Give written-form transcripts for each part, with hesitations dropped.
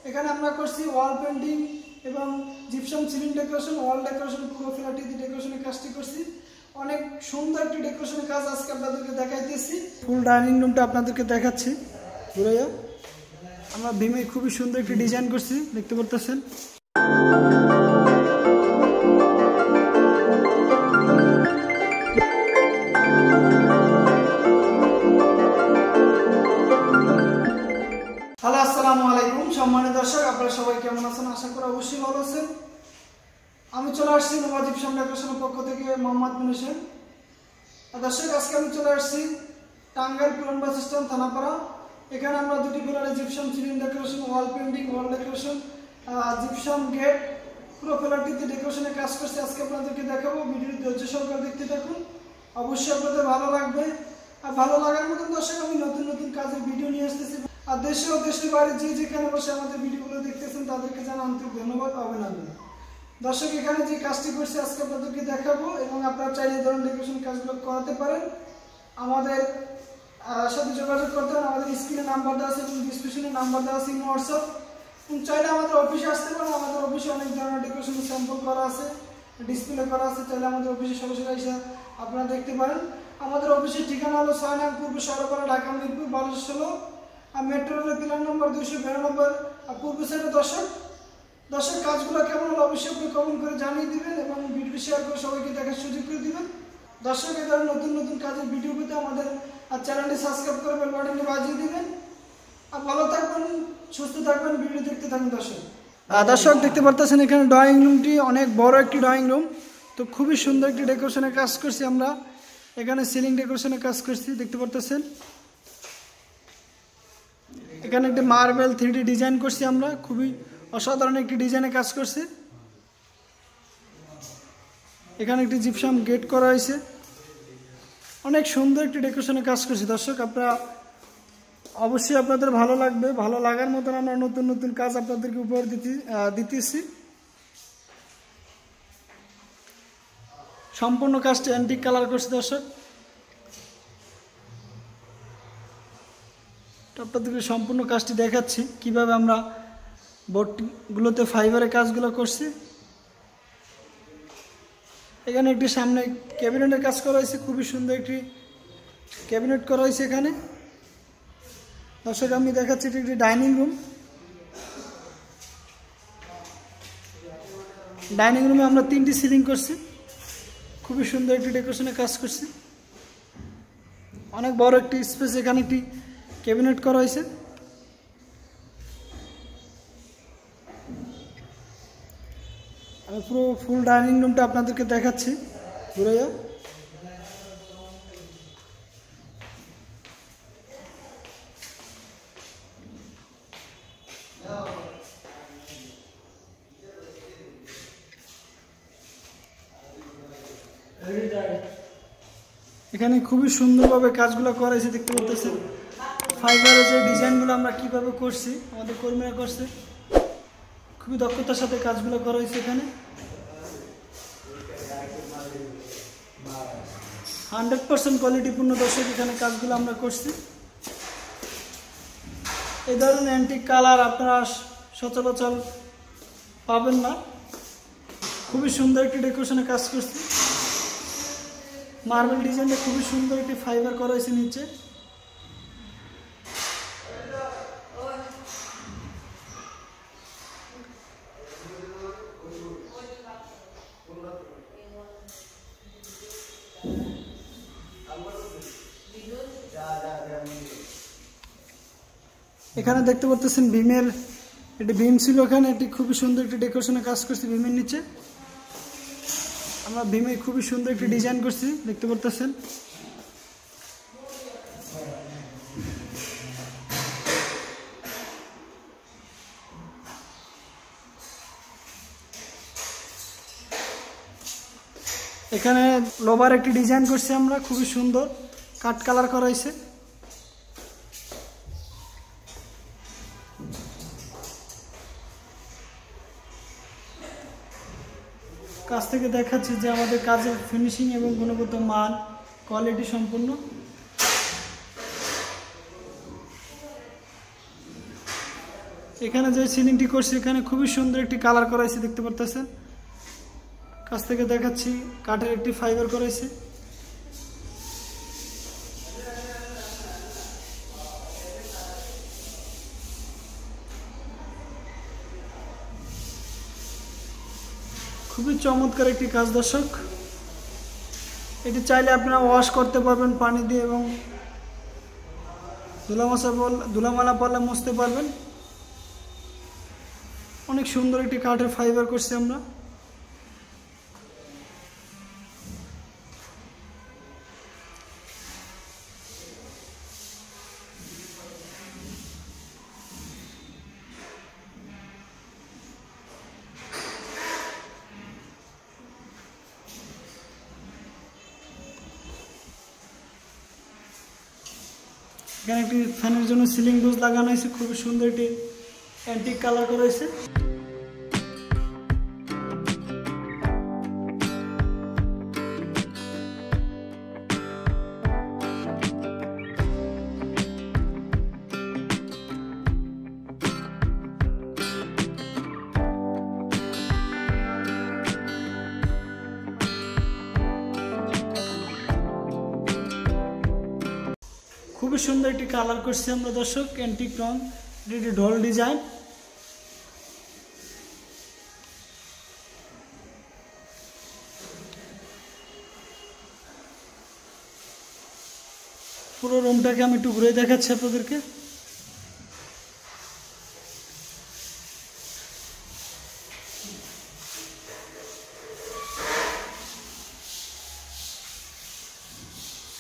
এখানে আমরা করছি ওয়াল পেন্টিং এবং জিপসাম সিলিং ডেকোরেশন, ওয়াল ডেকোরেশন, পুরো ফ্ল্যাটে ডেকোরেশনের কাজটি করছি। অনেক সুন্দর একটি ডেকোরেশনের কাজ আজকে আপনাদেরকে দেখাইতেছি। ফুল ডাইনিং রুমটা আপনাদেরকে দেখাচ্ছি ঘুরাইয়া। আমরা ভীমে খুবই সুন্দর একটি ডিজাইন করছি, দেখতে পারতেছেন। হ্যালো, আসসালামু আলাইকুম সম্মানিত দর্শক, আপনারা সবাই কেমন আছেন? আশা করি অবশ্যই ভালো আছেন। আমি চলে আসছি নোভা জিপসাম ডেকোরেশনের পক্ষ থেকে, মোহাম্মদ মিনু হোসেন। দর্শক, আজকে আমি চলে আসছি টাঙ্গাইল পুরান বাস স্ট্যান্ড, থানাপাড়া। এখানে আমরা দুটি পিলারে gypsum ceiling decoration, wall painting, wall decoration, gypsum gate, পুরো পিলারটিতে ডেকোরেশনের কাজ করছি। আজকে আপনাদেরকে দেখাবো, ভিডিওটি ধৈর্য সহকারে দেখতে থাকুন, অবশ্যই আপনাদের ভালো লাগবে। আর ভালো লাগার মতন দর্শক, আমি নতুন নতুন কাজের ভিডিও নিয়ে আসতেছি। আর দেশে ও দেশের বাইরে যে যেখানে বসে আমাদের ভিডিওগুলো দেখতেছেন তাদেরকে জানাই আন্তরিক ধন্যবাদ, অভিনন্দন। দর্শক, এখানে যে কাজটি করছি আজকে আপনাদেরকে দেখাবো এবং আপনারা চাইলে এই ধরনের ডেকোরেশন কাজগুলো করাতে পারেন। আমাদের সাথে যোগাযোগ করতে পারেন। আমাদের স্ক্রিনে নাম্বার দেওয়া আছে এবং ডিসক্রিপশনে নাম্বার দেওয়া আছে, হোয়াটসঅ্যাপ। এবং চাইলে আমাদের অফিসে আসতে পারেন। আমাদের অফিসে অনেক ধরনের ডেকোরেশন স্যাম্পল করা আছে, ডিসপ্লে করা আছে। চাইলে আমাদের অফিসে সরাসরি এসে আপনারা দেখতে পারেন। আমাদের অফিসের ঠিকানা হলো 6 নং পূর্ব সরপাড়া, ঢাকা মিরপুর 1216, আর মেট্রো রেলের পিলার নম্বর 292 পূর্ব সাইডে। দর্শক, কাজগুলো কেমন হলো অবশ্যই আপনি কমেন্ট করে জানিয়ে দিবেন এবং ভিডিও শেয়ার করে সবাইকে দেখার সুযোগ করে দিবেন। দর্শক, এই ধরনের নতুন নতুন কাজের ভিডিও পেতে আমাদের চ্যানেলটি সাবস্ক্রাইব করে বেল বাটনটি বাজিয়ে দিবেন। আর ভালো থাকবেন, সুস্থ থাকবেন, ভিডিও দেখতে থাকুন। দর্শক দেখতে পারতেছেন এখানে ড্রয়িং রুমটি অনেক বড় একটি ড্রয়িং রুম। তো খুবই সুন্দর একটি ডেকোরেশনের কাজ করছি আমরা। এখানে সিলিং ডেকোরেশনের কাজ করছি, দেখতে পারতেছেন। এখানে একটি মার্বেল 3D ডিজাইন করছি আমরা, খুবই অসাধারণ একটি ডিজাইনে কাজ করছি। এখানে একটি জিপসাম গেট করা হয়েছে, অনেক সুন্দর একটি ডেকোরেশনে কাজ করছি। দর্শক, আপনারা অবশ্যই আপনাদের ভালো লাগবে। ভালো লাগার মতন আমরা নতুন নতুন কাজ আপনাদেরকে উপহার দিতেছি। সম্পূর্ণ কাজটি অ্যান্টিক কালার করছি। দর্শক, আপনাদেরকে সম্পূর্ণ কাজটি দেখাচ্ছি কিভাবে আমরা বোর্ডগুলোতে ফাইবারের কাজগুলো করছি। এখানে একটি সামনে ক্যাবিনেটের কাজ করা হয়েছে, খুবই সুন্দর একটি ক্যাবিনেট করা হয়েছে এখানে। দর্শক, আমি দেখাচ্ছি এটি একটি ডাইনিং রুম। ডাইনিং রুমে আমরা 3টি সিলিং করছি, খুবই সুন্দর একটি ডেকোরেশনে কাজ করছি। অনেক বড় একটি স্পেস, এখানে একটি ক্যাবিনেট করা হয়েছে। আমি পুরো ফুল ডাইনিং রুমটা আপনাদেরকে দেখাচ্ছি ঘুরাইয়া। এখানে খুবই সুন্দরভাবে কাজগুলো করা হয়েছে, দেখতে পাচ্ছেন। ফাইবারের যে ডিজাইনগুলো আমরা কিভাবে করছি, আমাদের কর্মীরা করছে, খুবই দক্ষতার সাথে কাজগুলো করা হয়েছে। এখানে 100% কোয়ালিটিপূর্ণ। দর্শক, এখানে কাজগুলো আমরা করছি। এই ধরনের অ্যান্টিক কালার আপনারা সচরাচর পাবেন না। খুবই সুন্দর একটি ডেকোরেশনে কাজ করছি। মার্বেল ডিজাইনটা খুবই সুন্দর একটি ফাইবার করা হয়েছে নিচে। এখানে দেখতে পাচ্ছেন ভীমের একটি ভীম ছিল, এখানে একটি খুবই সুন্দর একটি ডেকোরেশনে কাজ করছি ভীমের নিচে। আমরা ভীমে খুবই সুন্দর একটি ডিজাইন করছি, দেখতে পাচ্ছেন। এখানে লোভার একটি ডিজাইন করছি আমরা, খুবই সুন্দর কাট কালার করা হয়েছে। কাছ থেকে দেখাচ্ছি যে আমাদের কাজের ফিনিশিং এবং গুণগত মান, কোয়ালিটি সম্পূর্ণ। এখানে যে সিলিংটি করছি এখানে খুবই সুন্দর একটি কালার করাইছে দেখতে পারতেছেন। কাছ থেকে দেখাচ্ছি, কাঠের একটি ফাইবার করাইছে। খুবই চমৎকার একটি কাজ দর্শক। এটি চাইলে আপনারা ওয়াশ করতে পারবেন পানি দিয়ে এবং ধুলামালা পড়লে মুছতে পারবেন। অনেক সুন্দর একটি কাঠের ফাইবার করছি আমরা। এখানে একটি ফ্যানের জন্য সিলিং ডোজ লাগানো হয়েছে, খুবই সুন্দর একটি অ্যান্টিক কালার করা হয়েছে। খুবই সুন্দর একটি কালার করছি আমরা দর্শক, অ্যান্টিক রং, এটি ঢোল ডিজাইন। পুরো রুমটাকে আমি একটু ঘুরে দেখাচ্ছি আপনাদেরকে।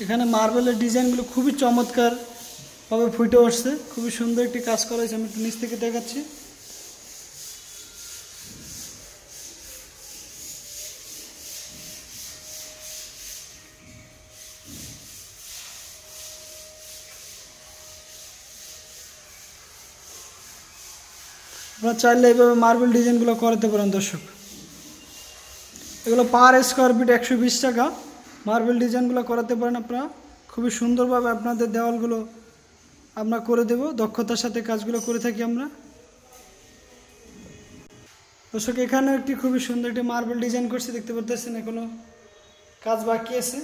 এখানে মার্বেলের ডিজাইনগুলো খুবই চমৎকার ভাবে ফুটে উঠছে, খুবই সুন্দর একটি কাজ করা হয়েছে। আমি একটু নিচ থেকে দেখাচ্ছি। আপনারা চাইলে এইভাবে মার্বেল ডিজাইনগুলো করাতে পারেন দর্শক। এগুলো পার স্কোয়ার ফিট 120 টাকা। মার্বেল ডিজাইনগুলো করাতে পারেন আপনারা। খুবই সুন্দরভাবে আপনাদের দেওয়ালগুলো আমরা করে দেব, দক্ষতার সাথে কাজগুলো করে থাকি আমরা দর্শক। এখানে একটি খুবই সুন্দর একটি মার্বেল ডিজাইন করছি দেখতে পাচ্ছেন, এখনো কাজ বাকি আছে।